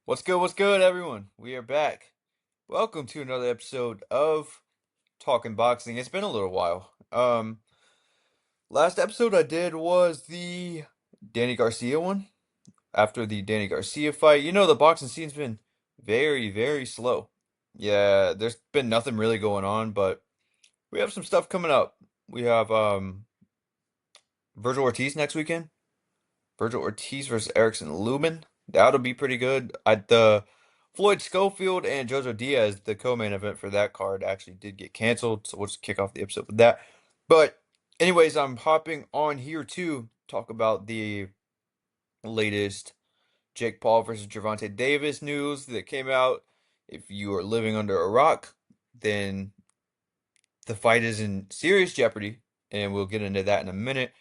What's good, everyone? We are back. Welcome to another episode of Talking Boxing. It's been a little while. Last episode I did was the Danny Garcia one. After the Danny Garcia fight, the boxing scene's been very, very slow. Yeah, there's been nothing really going on, but we have some stuff coming up. We have Virgil Ortiz next weekend. Virgil Ortiz versus Erickson Lubin. That'll be pretty good. The Floyd Schofield and Jojo Diaz, the co-main event for that card, actually did get canceled, so we'll just kick off the episode with that. But anyways, I'm hopping on here to talk about the latest Jake Paul versus Gervonta Davis news that came out. If you are living under a rock, then the fight is in serious jeopardy, and we'll get into that in a minute.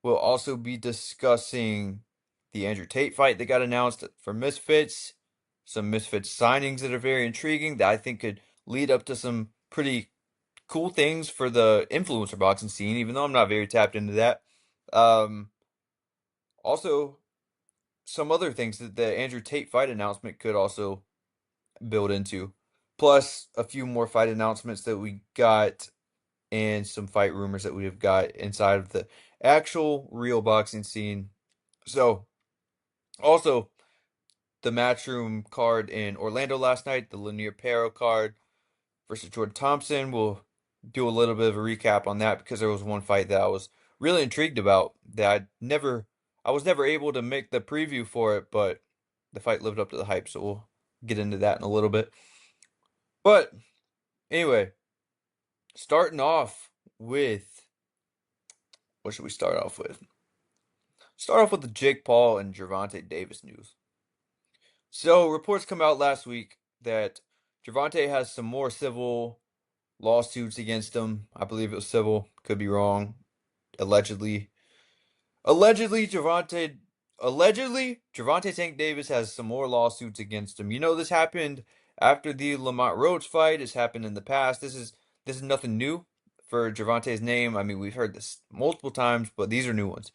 We'll also be discussing the Andrew Tate fight that got announced for Misfits, some Misfits signings that are very intriguing that I think could lead up to some pretty cool things for the influencer boxing scene, even though I'm not very tapped into that. Um, Also, some other things that the Andrew Tate fight announcement could also build into, plus a few more fight announcements that we got and some fight rumors that we have got inside of the actual real boxing scene. So, also, the Matchroom card in Orlando last night, the Lanier Pero card versus Jordan Thompson. We'll do a little bit of a recap on that because there was one fight that I was really intrigued about that I was never able to make the preview for it, but the fight lived up to the hype, so we'll get into that in a little bit. But anyway, starting off with what should we start off with? Start off with the Jake Paul and Gervonta Davis news. So reports come out last week that Gervonta has some more civil lawsuits against him. I believe it was civil, could be wrong. Allegedly. Allegedly, Gervonta Tank Davis has some more lawsuits against him. This happened after the Lamont Roach fight. It's happened in the past. This is nothing new for Gervonta's name. I mean, we've heard this multiple times, but these are new ones.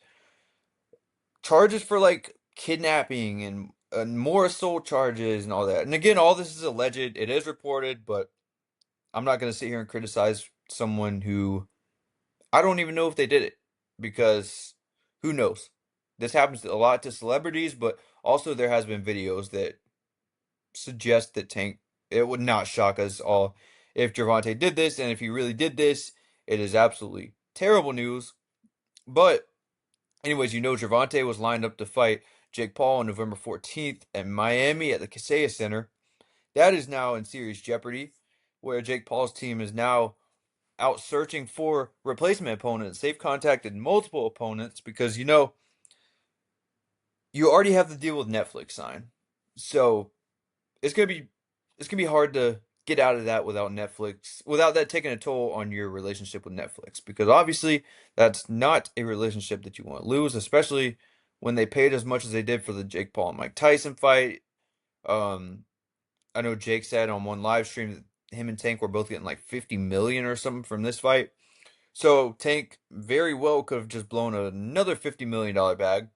Charges for like kidnapping and more assault charges and all that. And again, all this is alleged. It is reported, but I'm not going to sit here and criticize someone who I don't even know if they did it because who knows? This happens a lot to celebrities, but also there has been videos that suggest that Tank. It would not shock us all if Gervonta did this, and if he really did this, it is absolutely terrible news. But anyways, Gervonta was lined up to fight Jake Paul on November 14th in Miami at the Kaseya Center. That is now in serious jeopardy, where Jake Paul's team is now out searching for replacement opponents. They've contacted multiple opponents because you already have the deal with Netflix signed. So it's gonna be hard to get out of that without Netflix, without that taking a toll on your relationship with Netflix. Because obviously that's not a relationship that you want to lose, especially when they paid as much as they did for the Jake Paul and Mike Tyson fight. Um, I know Jake said on one live stream that him and Tank were both getting like 50 million or something from this fight. So Tank very well could have just blown another $50 million bag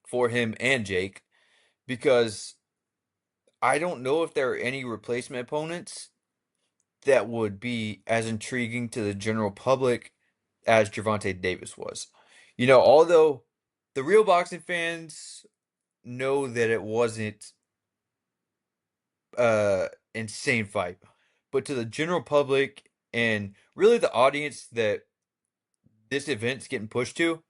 for him and Jake because I don't know if there are any replacement opponents that would be as intriguing to the general public as Gervonta Davis was. Although the real boxing fans know that it wasn't insane fight, but to the general public and really the audience that this event's getting pushed to,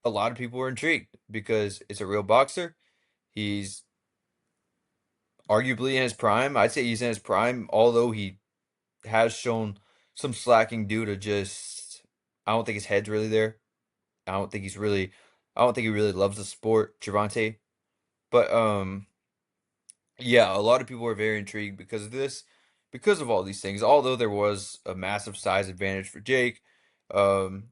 a lot of people were intrigued because it's a real boxer. He's arguably in his prime. I'd say he's in his prime, although he has shown some slacking due to just I don't think his head's really there. I don't think he really loves the sport, Gervonta. But yeah, a lot of people are very intrigued because of this, because of all these things. Although there was a massive size advantage for Jake, um,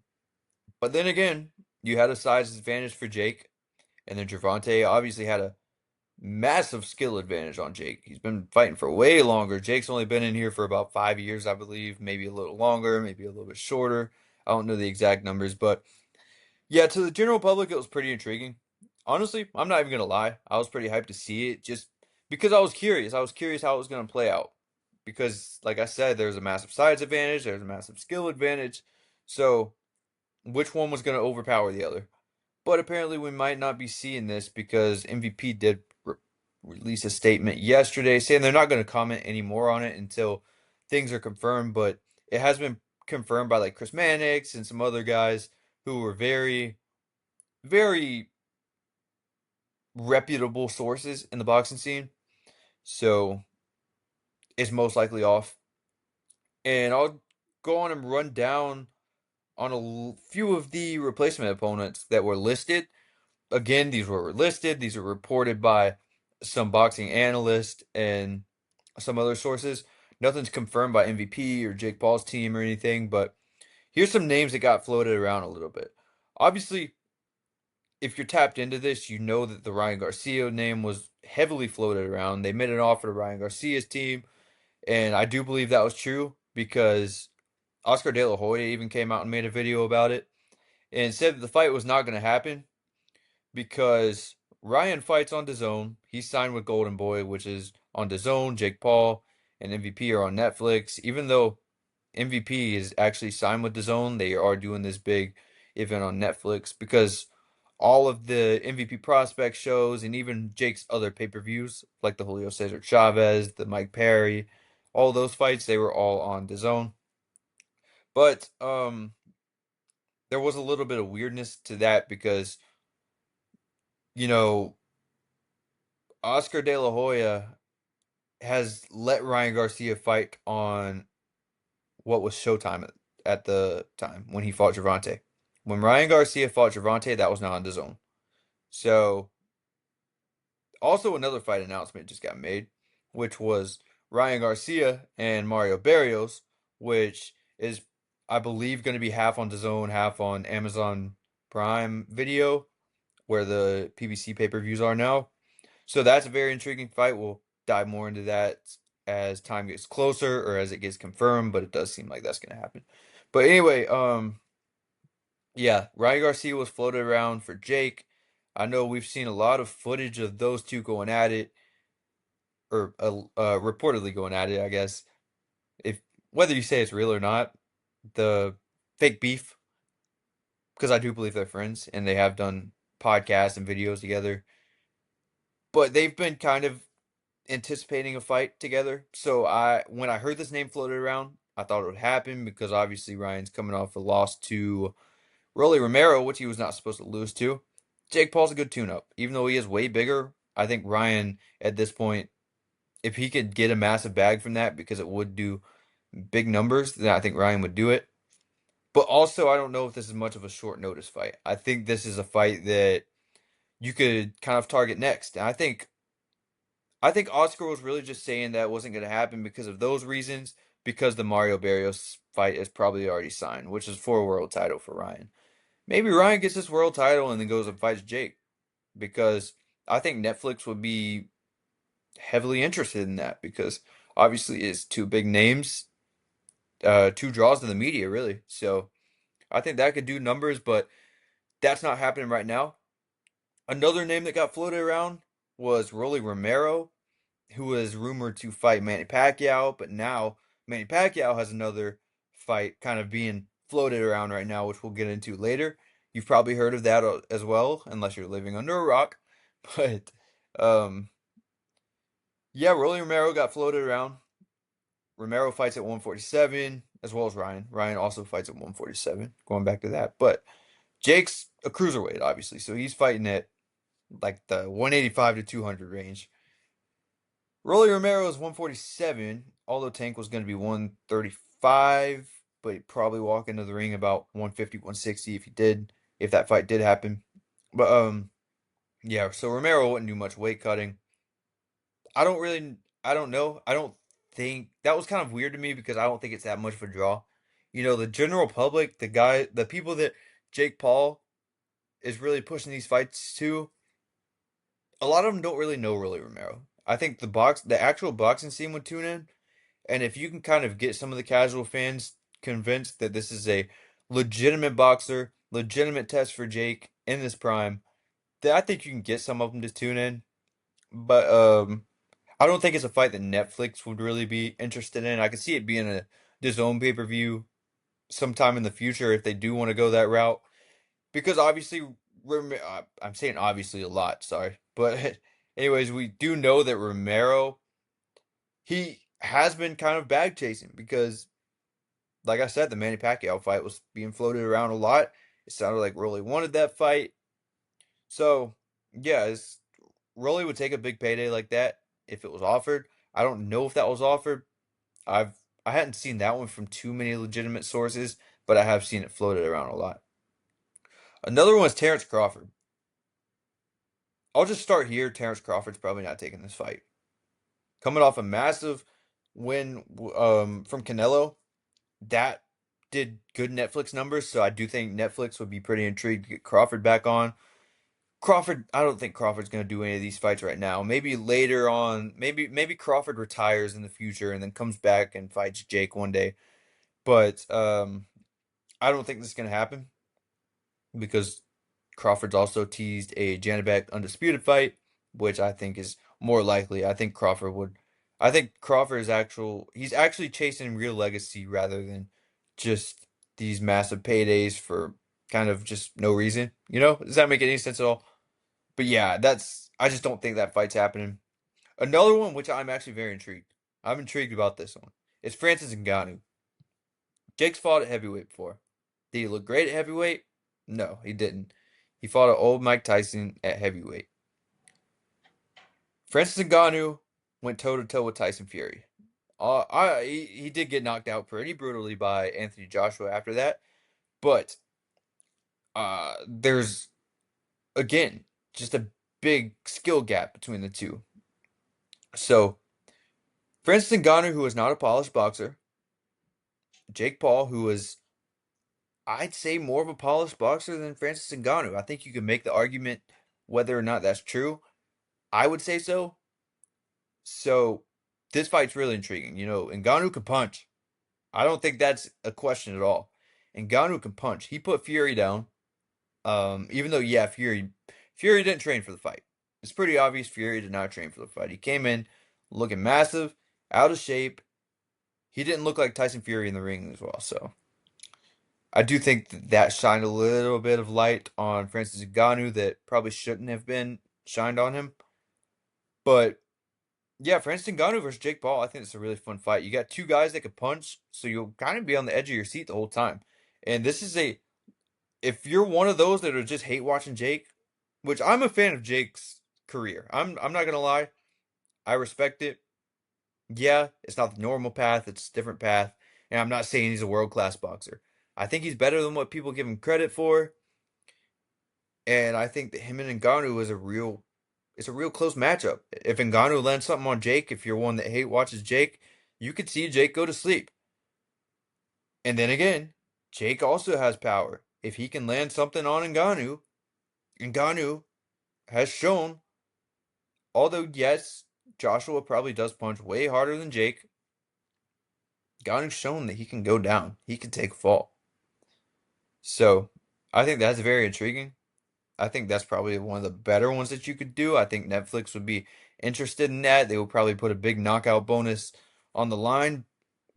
but then again, you had a size advantage for Jake, and then Gervonta obviously had a massive skill advantage on Jake. He's been fighting for way longer. Jake's only been in here for about 5 years, I believe, maybe a little longer, maybe a little bit shorter. I don't know the exact numbers, but yeah, to the general public, it was pretty intriguing. Honestly, I'm not even gonna lie. I was pretty hyped to see it just because I was curious. I was curious how it was going to play out. Because, like I said, there's a massive size advantage, there's a massive skill advantage. So, which one was going to overpower the other? But apparently, we might not be seeing this because MVP did release a statement yesterday saying they're not going to comment anymore on it until things are confirmed. But it has been confirmed by like Chris Mannix and some other guys who were very, very reputable sources in the boxing scene. So it's most likely off. And I'll go on and run down on a few of the replacement opponents that were listed. Again, these were listed, these were reported by some boxing analysts and some other sources. Nothing's confirmed by MVP or Jake Paul's team or anything, but here's some names that got floated around a little bit. Obviously, if you're tapped into this, you know that the Ryan Garcia name was heavily floated around. They made an offer to Ryan Garcia's team, and I do believe that was true because Oscar De La Hoya even came out and made a video about it and said that the fight was not going to happen because Ryan fights on DAZN. He's signed with Golden Boy, which is on DAZN. Jake Paul and MVP are on Netflix. Even though MVP is actually signed with DAZN, they are doing this big event on Netflix because all of the MVP prospect shows and even Jake's other pay-per-views, like the Julio Cesar Chavez, the Mike Perry, all those fights, they were all on DAZN. But there was a little bit of weirdness to that because you know Oscar De La Hoya has let Ryan Garcia fight on what was Showtime at the time when he fought Gervonta. When Ryan Garcia fought Gervonta, that was not on the zone. So, also another fight announcement just got made, which was Ryan Garcia and Mario Barrios, which is, I believe, going to be half on the zone, half on Amazon Prime Video, where the PBC pay-per-views are now. So that's a very intriguing fight. We'll dive more into that as time gets closer or as it gets confirmed, but it does seem like that's going to happen. But anyway, yeah, Ryan Garcia was floated around for Jake. I know we've seen a lot of footage of those two going at it, or reportedly going at it, I guess. If whether you say it's real or not, the fake beef, because I do believe they're friends and they have done podcasts and videos together. But they've been kind of anticipating a fight together. So when I heard this name floated around, I thought it would happen because obviously Ryan's coming off a loss to Rolly Romero, which he was not supposed to lose to. Jake Paul's a good tune-up. Even though he is way bigger, I think Ryan at this point, if he could get a massive bag from that because it would do big numbers, then I think Ryan would do it. But also, I don't know if this is much of a short notice fight. I think this is a fight that you could kind of target next. And I think Oscar was really just saying that wasn't going to happen because of those reasons, because the Mario Barrios fight is probably already signed, which is for a world title for Ryan. Maybe Ryan gets this world title and then goes and fights Jake, because I think Netflix would be heavily interested in that because obviously it's two big names, two draws to the media, really. So I think that could do numbers, but that's not happening right now. Another name that got floated around was Rolly Romero, who was rumored to fight Manny Pacquiao, but now Manny Pacquiao has another fight kind of being floated around right now, which we'll get into later. You've probably heard of that as well, unless you're living under a rock. But um, yeah, Rolly Romero got floated around. Romero fights at 147, as well as Ryan. Ryan also fights at 147, going back to that. But Jake's a cruiserweight, obviously, so he's fighting at like the 185 to 200 range. Rolly Romero is 147, although Tank was going to be 135, but he'd probably walk into the ring about 150, 160 if that fight did happen. But yeah, so Romero wouldn't do much weight cutting. I don't know. I don't think that was kind of weird to me because I don't think it's that much of a draw. The general public, the people that Jake Paul is really pushing these fights to, a lot of them don't really know Rolly Romero. I think the actual boxing scene would tune in. And if you can kind of get some of the casual fans convinced that this is a legitimate boxer, legitimate test for Jake in this prime, then I think you can get some of them to tune in. But I don't think it's a fight that Netflix would really be interested in. I could see it being a DAZN pay-per-view sometime in the future if they do want to go that route. Because obviously, I'm saying obviously a lot, sorry. But anyways, we do know that Romero, he has been kind of bag chasing because, like I said, the Manny Pacquiao fight was being floated around a lot. It sounded like Rolly wanted that fight. So, yeah, Rolly would take a big payday like that if it was offered. I don't know if that was offered. I've I hadn't seen that one from too many legitimate sources, but I have seen it floated around a lot. Another one is Terrence Crawford. I'll just start here. Terrence Crawford's probably not taking this fight. Coming off a massive win from Canelo, that did good Netflix numbers, so I do think Netflix would be pretty intrigued to get Crawford back on. Crawford, I don't think Crawford's going to do any of these fights right now. Maybe later on, maybe Crawford retires in the future and then comes back and fights Jake one day. But I don't think this is going to happen because Crawford's also teased a Janibek undisputed fight, which I think is more likely. I think Crawford is he's actually chasing real legacy rather than just these massive paydays for kind of just no reason. You know, does that make any sense at all? But yeah, I just don't think that fight's happening. Another one, which I'm actually very intrigued. I'm intrigued about this one. It's Francis Ngannou. Jake's fought at heavyweight before. Did he look great at heavyweight? No, he didn't. He fought at old Mike Tyson at heavyweight. Francis Ngannou went toe to toe with Tyson Fury. He did get knocked out pretty brutally by Anthony Joshua after that, but there's again just a big skill gap between the two. So Francis Ngannou, who is not a polished boxer, Jake Paul, who is I'd say more of a polished boxer than Francis Ngannou. I think you can make the argument whether or not that's true. I would say so. So this fight's really intriguing. You know, Ngannou can punch. I don't think that's a question at all. Ngannou can punch. He put Fury down. Even though, yeah, Fury didn't train for the fight. It's pretty obvious Fury did not train for the fight. He came in looking massive, out of shape. He didn't look like Tyson Fury in the ring as well. So I do think that shined a little bit of light on Francis Ngannou that probably shouldn't have been shined on him. But yeah, Francis Ngannou versus Jake Paul, I think it's a really fun fight. You got two guys that can punch, so you'll kind of be on the edge of your seat the whole time. And this is if you're one of those that are just hate watching Jake, which I'm a fan of Jake's career. I'm not gonna lie, I respect it. Yeah, it's not the normal path, it's a different path. And I'm not saying he's a world-class boxer. I think he's better than what people give him credit for. And I think that him and Ngannou is it's a real close matchup. If Ngannou lands something on Jake, if you're one that hate watches Jake, you could see Jake go to sleep. And then again, Jake also has power. If he can land something on Ngannou, Ngannou has shown, although yes, Joshua probably does punch way harder than Jake, Ngannou's shown that he can go down. He can take a fall. So I think that's very intriguing. I think that's probably one of the better ones that you could do. I think Netflix would be interested in that. They would probably put a big knockout bonus on the line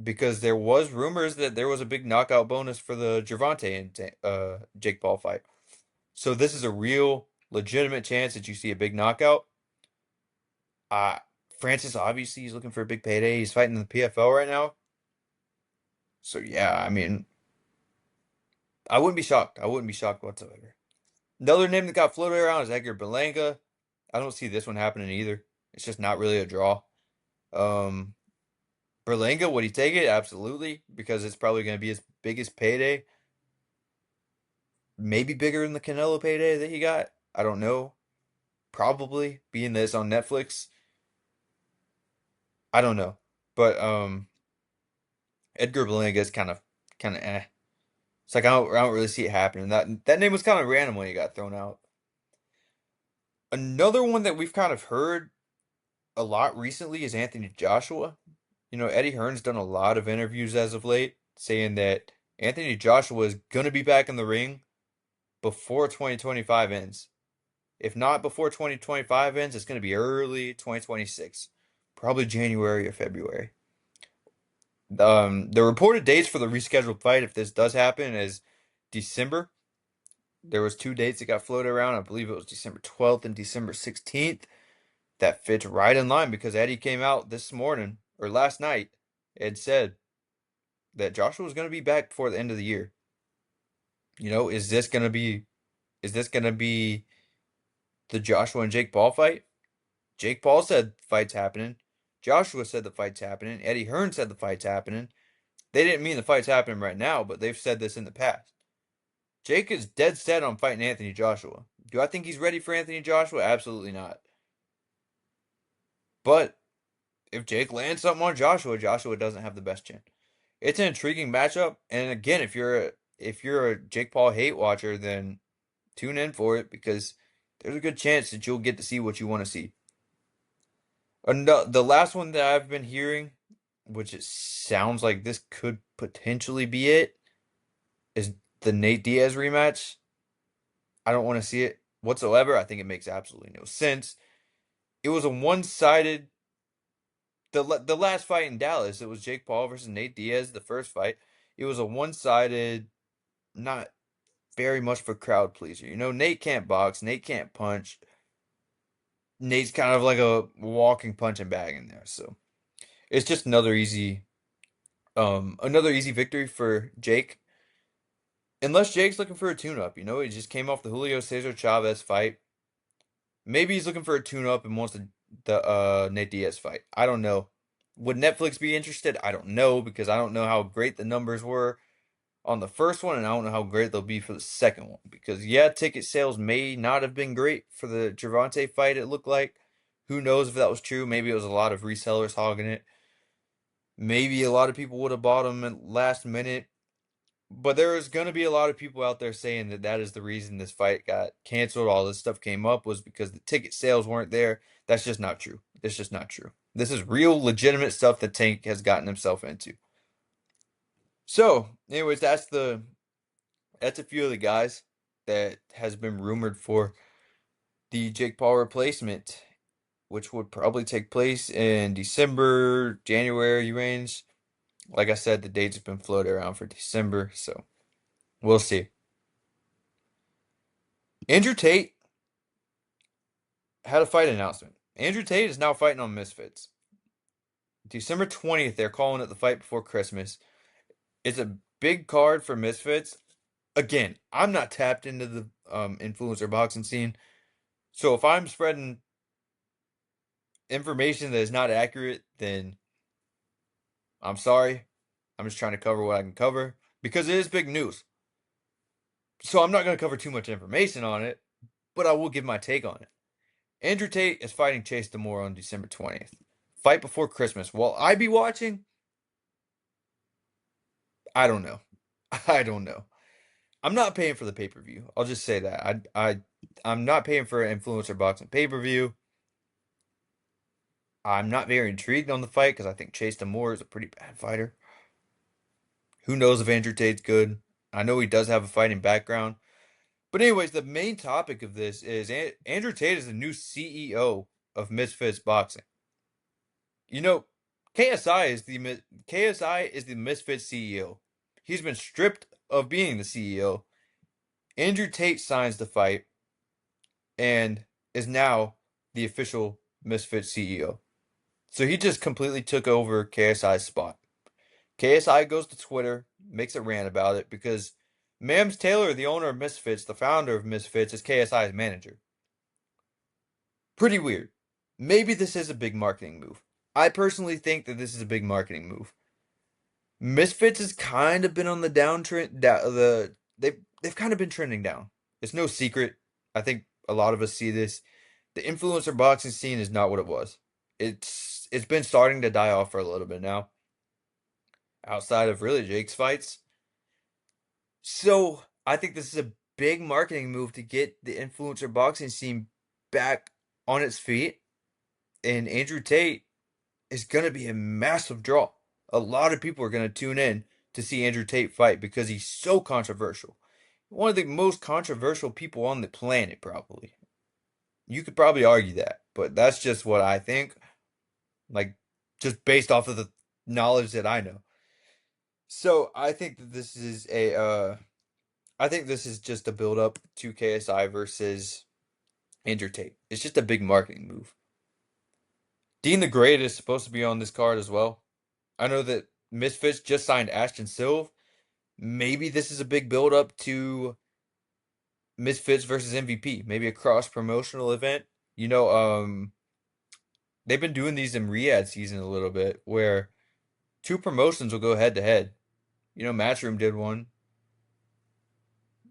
because there was rumors that there was a big knockout bonus for the Gervonta and Jake Paul fight. So this is a real legitimate chance that you see a big knockout. Uh Francis obviously he's looking for a big payday. He's fighting in the PFL right now. So yeah, I mean, I wouldn't be shocked. I wouldn't be shocked whatsoever. Another name that got floated around is Edgar Berlanga. I don't see this one happening either. It's just not really a draw. Um, Berlanga, would he take it? Absolutely, because it's probably going to be his biggest payday. Maybe bigger than the Canelo payday that he got. I don't know. Probably being this on Netflix. I don't know, but Edgar Berlanga is kind of eh. It's like I don't really see it happening. That name was kind of random when he got thrown out. Another one that we've kind of heard a lot recently is Anthony Joshua. You know, Eddie Hearn's done a lot of interviews as of late saying that Anthony Joshua is going to be back in the ring before 2025 ends. If not before 2025 ends, it's going to be early 2026. probably January or February. The reported dates for the rescheduled fight, if this does happen, is December. There was two dates that got floated around. I believe it was December 12th and December 16th. That fits right in line because Eddie came out this morning or last night and said that Joshua was going to be back before the end of the year. Is this gonna be the Joshua and Jake Paul fight? Jake Paul said the fight's happening. Joshua said the fight's happening. Eddie Hearn said the fight's happening. They didn't mean the fight's happening right now, but they've said this in the past. Jake is dead set on fighting Anthony Joshua. Do I think he's ready for Anthony Joshua? Absolutely not. But if Jake lands something on Joshua, Joshua doesn't have the best chance. It's an intriguing matchup, and again, if you're a Jake Paul hate watcher, then tune in for it because there's a good chance that you'll get to see what you want to see. And the last one that I've been hearing, which it sounds like this could potentially be it, is the Nate Diaz rematch. I don't want to see it whatsoever. I think it makes absolutely no sense. It was a one-sided. The last fight in Dallas, it was Jake Paul versus Nate Diaz, the first fight. It was a one-sided, not very much for crowd pleaser. Nate can't box, Nate can't punch. Nate's kind of like a walking punching bag in there. So it's just another easy victory for Jake. Unless Jake's looking for a tune-up, he just came off the Julio Cesar Chavez fight. Maybe he's looking for a tune-up and wants the Nate Diaz fight. I don't know. Would Netflix be interested? I don't know because I don't know how great the numbers were on the first one, and I don't know how great they'll be for the second one. Because yeah, ticket sales may not have been great for the Gervonta fight, it looked like. Who knows if that was true? Maybe it was a lot of resellers hogging it. Maybe a lot of people would have bought them at last minute. But there is going to be a lot of people out there saying that that is the reason this fight got canceled. All this stuff came up was because the ticket sales weren't there. That's just not true. It's just not true. This is real, legitimate stuff that Tank has gotten himself into. So, anyways, that's a few of the guys that has been rumored for the Jake Paul replacement, which would probably take place in December, January range. Like I said, the dates have been floated around for December, so we'll see. Andrew Tate had a fight announcement. Andrew Tate is now fighting on Misfits. December 20th, they're calling it the fight before Christmas. It's a big card for Misfits. Again, I'm not tapped into the influencer boxing scene. So if I'm spreading information that is not accurate, then I'm sorry. I'm just trying to cover what I can cover because it is big news. So I'm not going to cover too much information on it, but I will give my take on it. Andrew Tate is fighting Chase Demore on December 20th. Fight before Christmas. Will I be watching? I don't know. I don't know. I'm not paying for the pay-per-view. I'll just say that. I'm not paying for an influencer boxing pay-per-view. I'm not very intrigued on the fight because I think Chase Demore is a pretty bad fighter. Who knows if Andrew Tate's good? I know he does have a fighting background. But anyways, the main topic of this is Andrew Tate is the new CEO of Misfits Boxing. You know, KSI is the Misfits CEO. He's been stripped of being the CEO. Andrew Tate signs the fight and is now the official Misfits CEO. So he just completely took over KSI's spot. KSI goes to Twitter, makes a rant about it because Mams Taylor, the owner of Misfits, the founder of Misfits, is KSI's manager. Pretty weird. Maybe this is a big marketing move. I personally think that this is a big marketing move. Misfits has kind of been on the downtrend. They've kind of been trending down. It's no secret. I think a lot of us see this. The influencer boxing scene is not what it was. It's been starting to die off for a little bit now. Outside of really Jake's fights. So I think this is a big marketing move to get the influencer boxing scene back on its feet. And Andrew Tate is going to be a massive draw. A lot of people are going to tune in to see Andrew Tate fight because he's so controversial. One of the most controversial people on the planet, probably. You could probably argue that, but that's just what I think. like just based off of the knowledge that I know. So I think that this is I think this is just a build up to KSI versus Andrew Tate. It's just a big marketing move. Dean the Great is supposed to be on this card as well. I know that Misfits just signed Ashton Silve. Maybe this is a big build up to Misfits versus MVP. Maybe a cross promotional event. You know, they've been doing these in Riyadh season a little bit where two promotions will go head to head. You know, Matchroom did one.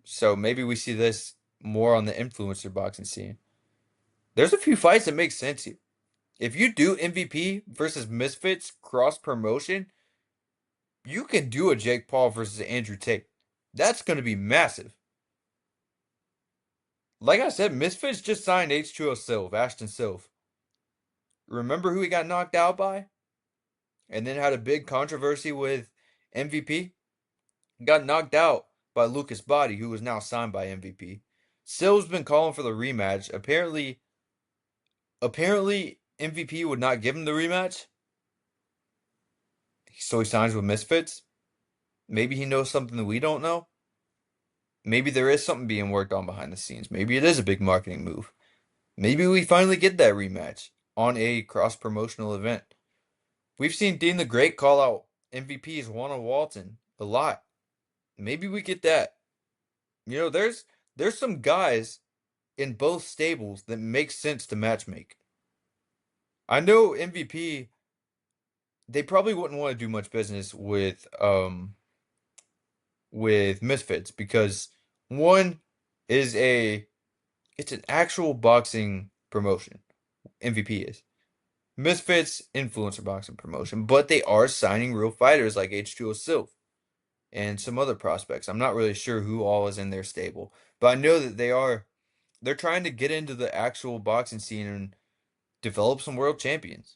So maybe we see this more on the influencer boxing scene. There's a few fights that make sense here. If you do MVP versus Misfits cross promotion, you can do a Jake Paul versus Andrew Tate. That's going to be massive. Like I said, Misfits just signed H2O Silv, Ashton Silv. Remember who he got knocked out by? And then had a big controversy with MVP? Got knocked out by Lucas Body, who was now signed by MVP. Silv's been calling for the rematch. Apparently MVP would not give him the rematch. So he signs with Misfits. Maybe he knows something that we don't know. Maybe there is something being worked on behind the scenes. Maybe it is a big marketing move. Maybe we finally get that rematch on a cross promotional event. We've seen Dean the Great call out MVP's Juana Walton a lot. Maybe we get that. You know, there's some guys in both stables that make sense to matchmake. I know MVP, they probably wouldn't want to do much business with Misfits because one is a it's an actual boxing promotion. MVP is. Misfits influencer boxing promotion, but they are signing real fighters like H2O Silv and some other prospects. I'm not really sure who all is in their stable, but I know that they're trying to get into the actual boxing scene and develop some world champions.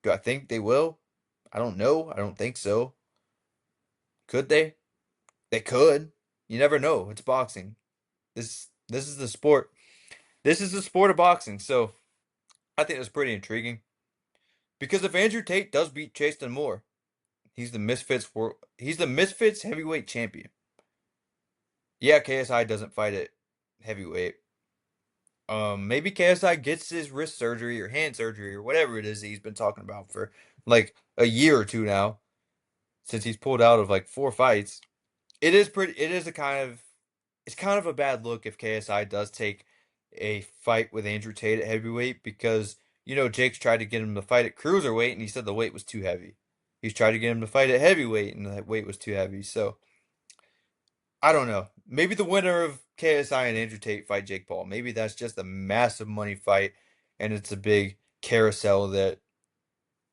Do I think they will? I don't know. I don't think so. Could they? They could. You never know. It's boxing. This is the sport. This is the sport of boxing. So I think that's pretty intriguing. Because if Andrew Tate does beat Chasten Moore, he's the Misfits heavyweight champion. Yeah, KSI doesn't fight at heavyweight. Maybe KSI gets his wrist surgery or hand surgery or whatever it is that he's been talking about for like a year or two now, since he's pulled out of like 4 fights. It is a kind of it's kind of a bad look if KSI does take a fight with Andrew Tate at heavyweight because you know Jake's tried to get him to fight at cruiserweight and he said the weight was too heavy. He's tried to get him to fight at heavyweight and the weight was too heavy. So I don't know. Maybe the winner of KSI and Andrew Tate fight Jake Paul. Maybe that's just a massive money fight and it's a big carousel that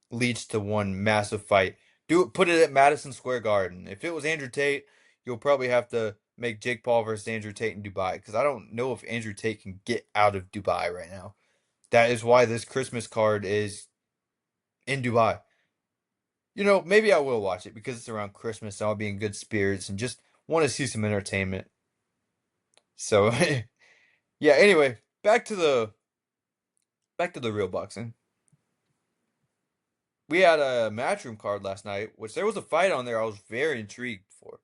leads to one massive fight. Put it at Madison Square Garden. If it was Andrew Tate, you'll probably have to make Jake Paul versus Andrew Tate in Dubai because I don't know if Andrew Tate can get out of Dubai right now. That is why this Christmas card is in Dubai. You know, maybe I will watch it because it's around Christmas, so I'll be in good spirits and just want to see some entertainment. So, yeah, anyway, back to the real boxing. We had a matchroom card last night, which there was a fight on there I was very intrigued for.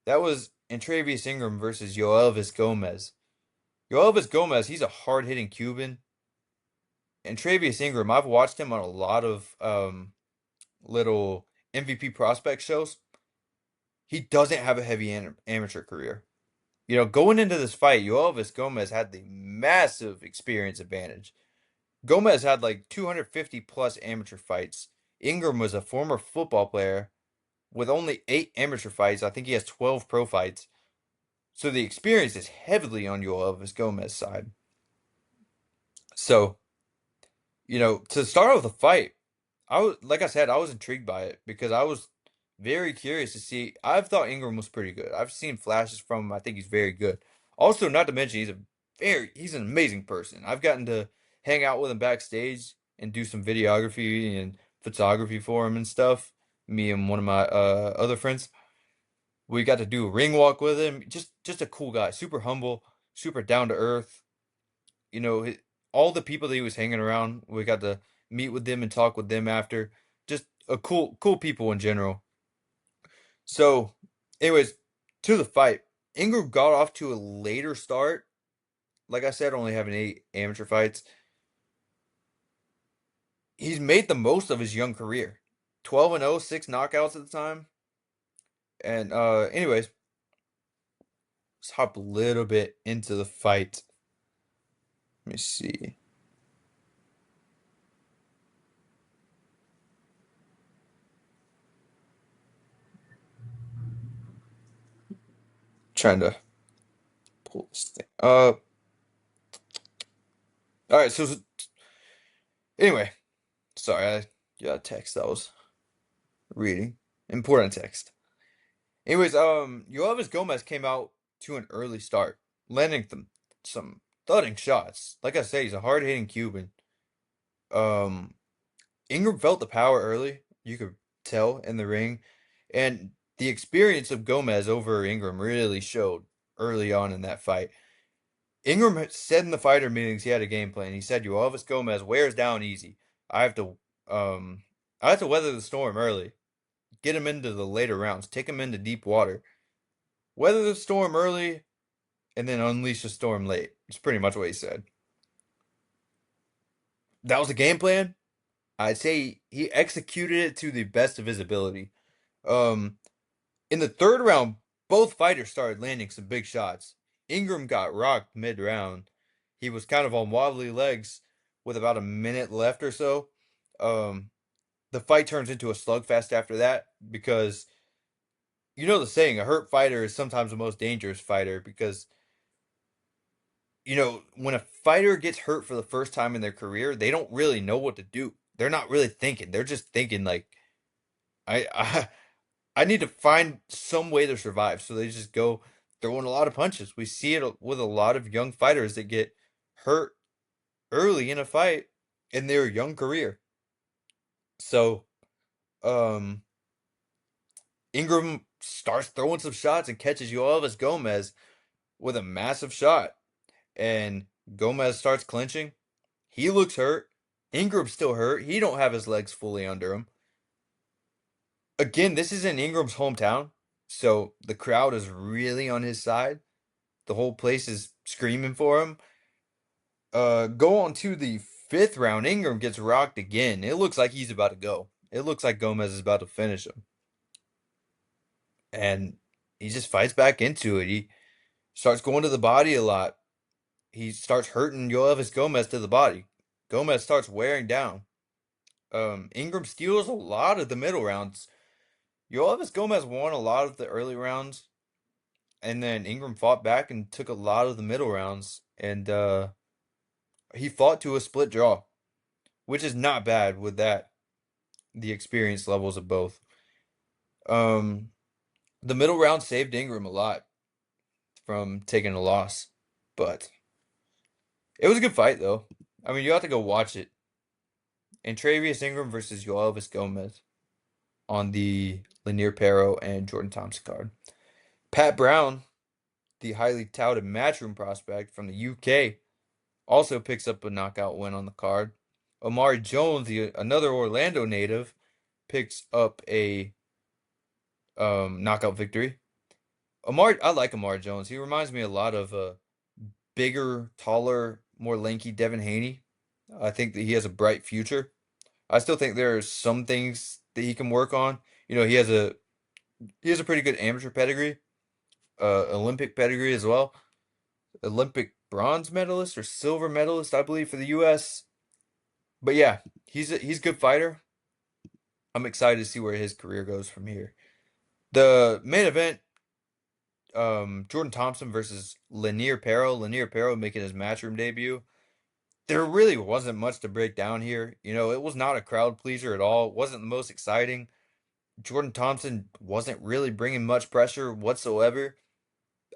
That was Entravius Ingram versus Yoelvis Gomez. Yoelvis Gomez, he's a hard-hitting Cuban. Entravius Ingram, I've watched him on a lot of little MVP prospect shows. He doesn't have a heavy amateur career. You know, going into this fight, Yoelvis Gomez had the massive experience advantage. Gomez had like 250 plus amateur fights. Ingram was a former football player with only 8 amateur fights. I think he has 12 pro fights. So the experience is heavily on Yoelvis Gomez's side. So, you know, to start off the fight, like I said, I was intrigued by it because I was very curious to see. I've thought Ingram was pretty good. I've seen flashes from him. I think he's very good. Also, not to mention he's an amazing person. I've gotten to hang out with him backstage and do some videography and photography for him and stuff. Me and one of my other friends. We got to do a ring walk with him. Just a cool guy, super humble, super down to earth. You know, all the people that he was hanging around, we got to meet with them and talk with them after. Just a cool people in general. So, anyways, to the fight. Ingram got off to a later start. Like I said, only having 8 amateur fights. He's made the most of his young career. 12-0, 6 knockouts at the time. And anyways, let's hop a little bit into the fight. Let me see. Trying to pull this thing up. All right, so anyway, sorry, I got a text I was reading. Important text. Anyways, Yoelvis Gomez came out to an early start, landing some thudding shots. Like I say, he's a hard-hitting Cuban. Um, Ingram felt the power early. You could tell in the ring, and the experience of Gomez over Ingram really showed early on in that fight. Ingram had said in the fighter meetings he had a game plan. He said, "Yoelvis Gomez wears down easy. I have to, um, I have to weather the storm early, get him into the later rounds, take him into deep water, weather the storm early, and then unleash the storm late." It's pretty much what he said. That was the game plan. I'd say he executed it to the best of his ability. Um, in the third round, both fighters started landing some big shots. Ingram got rocked mid-round. He was kind of on wobbly legs with about a minute left or so. Um, the fight turns into a slugfest after that because you know the saying, a hurt fighter is sometimes the most dangerous fighter because when a fighter gets hurt for the first time in their career, they don't really know what to do. They're not really thinking. They're just thinking like I I need to find some way to survive. So they just go throwing a lot of punches. We see it with a lot of young fighters that get hurt early in a fight in their young career. So, um, Ingram starts throwing some shots and catches Yoelvis Gomez with a massive shot. And Gomez starts clinching. He looks hurt. Ingram's still hurt. He don't have his legs fully under him. Again, this is in Ingram's hometown, so the crowd is really on his side. The whole place is screaming for him. Go on to the fifth round. Ingram gets rocked again. It looks like he's about to go. It looks like Gomez is about to finish him. And he just fights back into it. He starts going to the body a lot. He starts hurting Yoelvis Gomez to the body. Gomez starts wearing down. Ingram steals a lot of the middle rounds. Yoelvis Gomez won a lot of the early rounds, and then Ingram fought back and took a lot of the middle rounds, and he fought to a split draw, which is not bad with the experience levels of both. Um, the middle round saved Ingram a lot from taking a loss, but it was a good fight though. I mean, you have to go watch it. And Travius Ingram versus Yoelvis Gomez on the Lanier Perro and Jordan Thompson card. Pat Brown, the highly touted matchroom prospect from the UK, also picks up a knockout win on the card. Omari Jones, another Orlando native, picks up a knockout victory. I like Omari Jones. He reminds me a lot of a bigger, taller, more lanky Devin Haney. I think that he has a bright future. I still think there are some things that he can work on. He has a pretty good amateur pedigree, Olympic pedigree as well. Olympic bronze medalist or silver medalist, I believe, for the U.S. But yeah, he's a good fighter. I'm excited to see where his career goes from here. The main event, Jordan Thompson versus Lanier Perro. Lanier Perro making his matchroom debut. There really wasn't much to break down here. It was not a crowd pleaser at all. It wasn't the most exciting. Jordan Thompson wasn't really bringing much pressure whatsoever.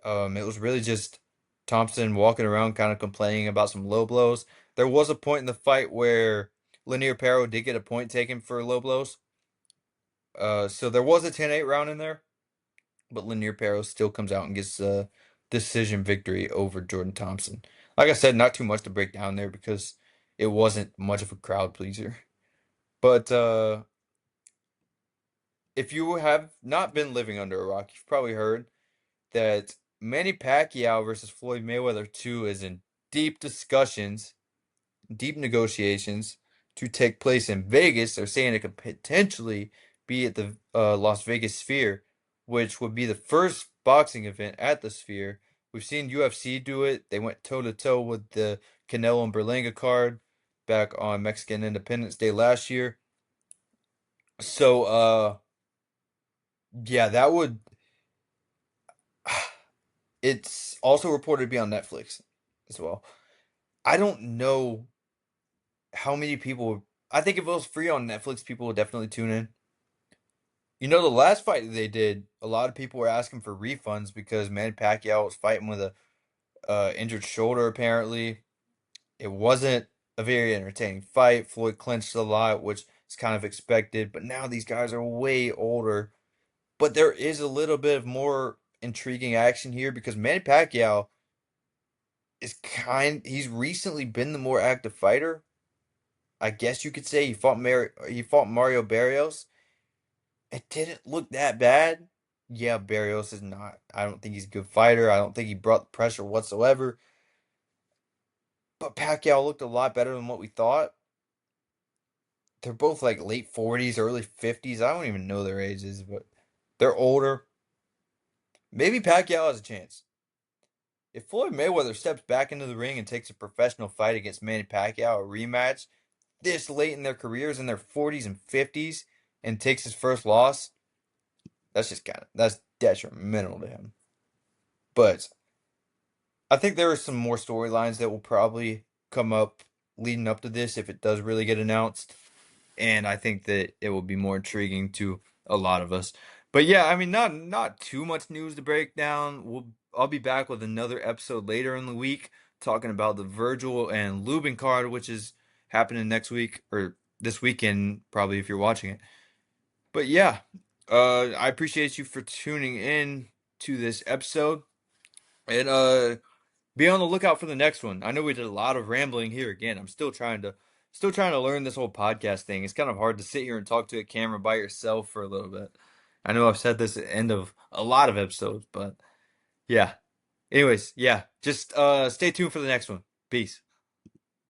It was really just Thompson walking around kind of complaining about some low blows. There was a point in the fight where Lanier Perro did get a point taken for low blows. So there was a 10-8 round in there, but Lanier Perro still comes out and gets a decision victory over Jordan Thompson. Like I said, not too much to break down there because it wasn't much of a crowd pleaser. But if you have not been living under a rock, you've probably heard that Manny Pacquiao versus Floyd Mayweather 2 is in deep discussions, deep negotiations to take place in Vegas. They're saying it could potentially be at the Las Vegas Sphere, which would be the first boxing event at the Sphere. We've seen UFC do it. They went toe to toe with the Canelo and Berlanga card back on Mexican Independence Day last year. So, yeah, that would. It's also reported to be on Netflix as well. I don't know how many people. I think if it was free on Netflix, people would definitely tune in. You know, the last fight that they did, a lot of people were asking for refunds because Manny Pacquiao was fighting with a injured shoulder. Apparently, it wasn't a very entertaining fight. Floyd clinched a lot, which is kind of expected. But now these guys are way older. But there is a little bit of more intriguing action here because Manny Pacquiao is he's recently been the more active fighter. I guess you could say he fought Mario Barrios. It didn't look that bad. Yeah, Barrios is not. I don't think he's a good fighter. I don't think he brought the pressure whatsoever. But Pacquiao looked a lot better than what we thought. They're both like late 40s, early 50s. I don't even know their ages, but they're older. Maybe Pacquiao has a chance. If Floyd Mayweather steps back into the ring and takes a professional fight against Manny Pacquiao, a rematch, this late in their careers, in their 40s and 50s, and takes his first loss, that's detrimental to him. But I think there are some more storylines that will probably come up leading up to this if it does really get announced. And I think that it will be more intriguing to a lot of us. But yeah, I mean, not too much news to break down. I'll be back with another episode later in the week talking about the Virgil and Lubin card, which is happening next week or this weekend, probably if you're watching it. But yeah, I appreciate you for tuning in to this episode, and be on the lookout for the next one. I know we did a lot of rambling here again. I'm still trying to learn this whole podcast thing. It's kind of hard to sit here and talk to a camera by yourself for a little bit. I know I've said this at the end of a lot of episodes, but yeah. Anyways, yeah, just stay tuned for the next one. Peace.